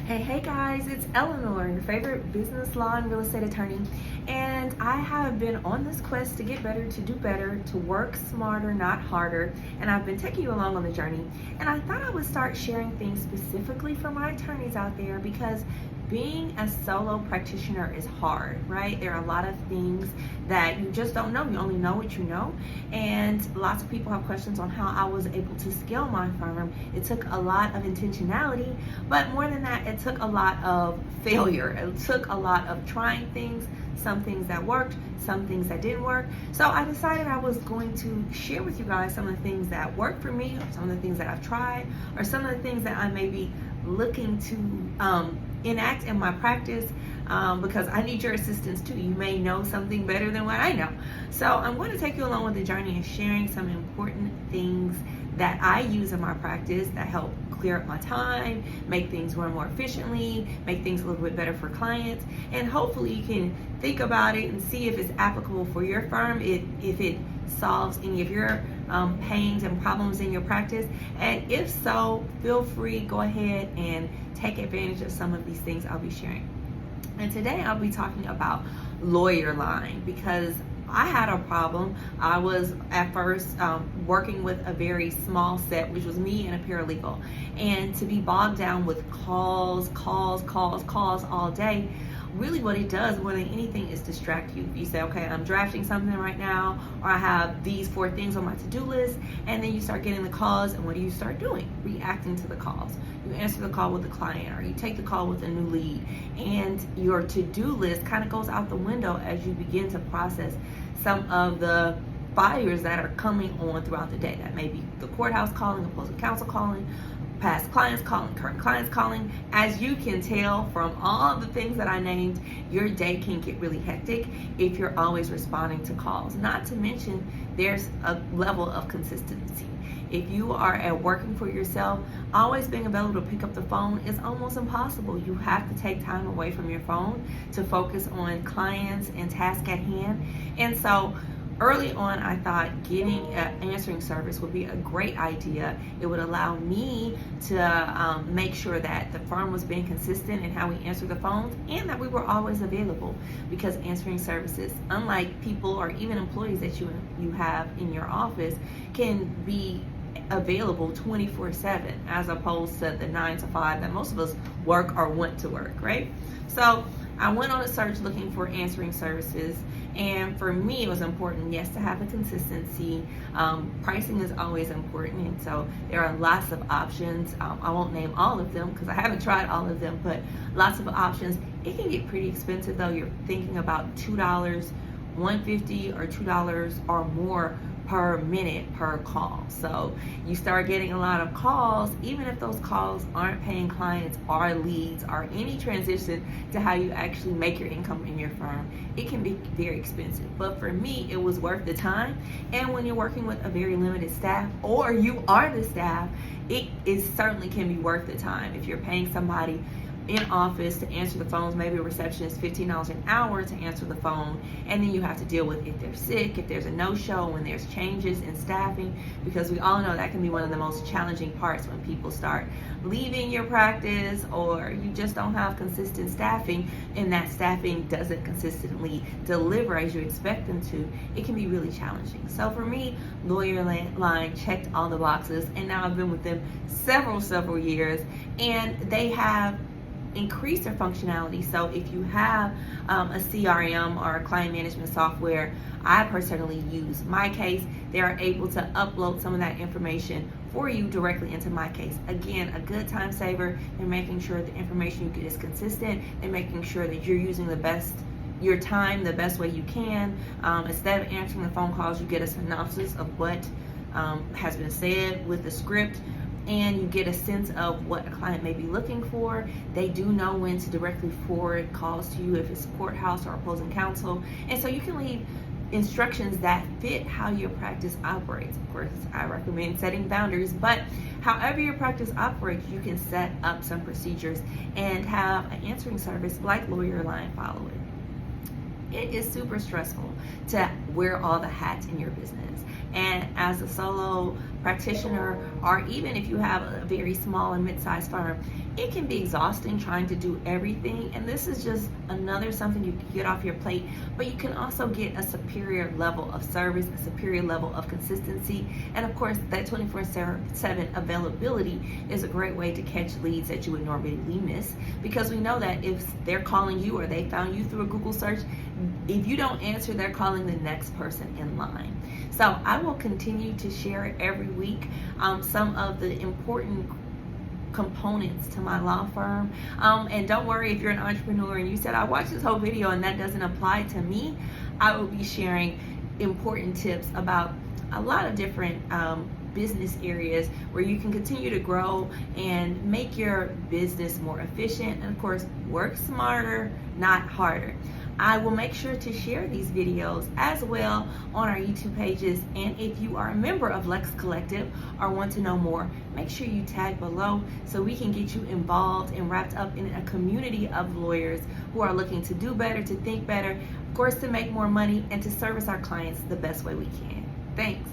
Hey guys, it's Eleanor, your favorite business law and real estate attorney. And I have been on this quest to get better, to do better, to work smarter, not harder. And I've been taking you along on the journey. And I thought I would start sharing things specifically for my attorneys out there because being a solo practitioner is hard, right? There are a lot of things that you just don't know. You only know what you know. And lots of people have questions on how I was able to scale my firm. It took a lot of intentionality, but more than that, it took a lot of failure. It took a lot of trying things, some things that worked, some things that didn't work. So I decided I was going to share with you guys some of the things that worked for me, or some of the things that I've tried, or some of the things that I may be looking to enact in my practice, because I need your assistance too. You may know something better than what I know. So I'm going to take you along with the journey of sharing some important things that I use in my practice that help clear up my time, make things run more efficiently, make things a little bit better for clients, and hopefully you can think about it and see if it's applicable for your firm, if it solves any of your pains and problems in your practice. And if so, feel free, go ahead and take advantage of some of these things I'll be sharing. And today I'll be talking about Lawyerline because I had a problem. I was at first working with a very small set, which was me and a paralegal. And to be bogged down with calls all day, really what it does more than anything is distract you. If you say, okay, I'm drafting something right now, or I have these 4 things on my to-do list, and then you start getting the calls, and what do you start doing? Reacting to the calls. You answer the call with the client, or you take the call with a new lead, and your to-do list kind of goes out the window as you begin to process some of the fires that are coming on throughout the day. That may be the courthouse calling, opposing counsel calling, past clients calling, current clients calling. As you can tell from all the things that I named, your day can get really hectic if you're always responding to calls. Not to mention, there's a level of consistency. If you are working for yourself, always being available to pick up the phone is almost impossible. You have to take time away from your phone to focus on clients and tasks at hand. And so early on, I thought getting an answering service would be a great idea. It would allow me to make sure that the firm was being consistent in how we answer the phones and that we were always available, because answering services, unlike people or even employees that you have in your office, can be available 24/7 as opposed to the 9 to 5 that most of us work or want to work, right? So I went on a search looking for answering services, and for me it was important, yes, to have a consistency. Pricing is always important, and so there are lots of options. I won't name all of them because I haven't tried all of them, but lots of options. It can get pretty expensive though. You're thinking about $2, $1.50 or $2 or more per minute per call. So you start getting a lot of calls, even if those calls aren't paying clients or leads or any transition to how you actually make your income in your firm, it can be very expensive. But for me, it was worth the time. And when you're working with a very limited staff, or you are the staff, it certainly can be worth the time. If you're paying somebody in office to answer the phones, maybe a receptionist $15 an hour to answer the phone, and then you have to deal with if they're sick, if there's a no-show, when there's changes in staffing, because we all know that can be one of the most challenging parts when people start leaving your practice, or you just don't have consistent staffing and that staffing doesn't consistently deliver as you expect them to. It can be really challenging. So for me, Lawyerline checked all the boxes, and now I've been with them several years, and they have increase their functionality. So if you have a CRM or a client management software, I personally use MyCase. They are able to upload some of that information for you directly into MyCase. Again, a good time saver. They're making sure the information you get is consistent. They're making sure that you're using your time the best way you can. Instead of answering the phone calls, you get a synopsis of what has been said with the script, and you get a sense of what a client may be looking for. They do know when to directly forward calls to you if it's courthouse or opposing counsel. And so you can leave instructions that fit how your practice operates. Of course, I recommend setting boundaries, but however your practice operates, you can set up some procedures and have an answering service like Lawyerline follow it. It is super stressful to wear all the hats in your business. And as a solo practitioner, or even if you have a very small and mid-sized firm, it can be exhausting trying to do everything, and this is just another something you can get off your plate. But you can also get a superior level of service, a superior level of consistency, and of course that 24/7 availability is a great way to catch leads that you would normally miss, because we know that if they're calling you or they found you through a Google search, if you don't answer, they're calling the next person in line. So I will continue to share every week some of the important components to my law firm. And don't worry if you're an entrepreneur and you said, I watched this whole video and that doesn't apply to me. I will be sharing important tips about a lot of different business areas where you can continue to grow and make your business more efficient, and of course work smarter, not harder. I will make sure to share these videos as well on our YouTube pages, and if you are a member of Lex Collective or want to know more, make sure you tag below so we can get you involved and wrapped up in a community of lawyers who are looking to do better, to think better, of course to make more money, and to service our clients the best way we can. Thanks.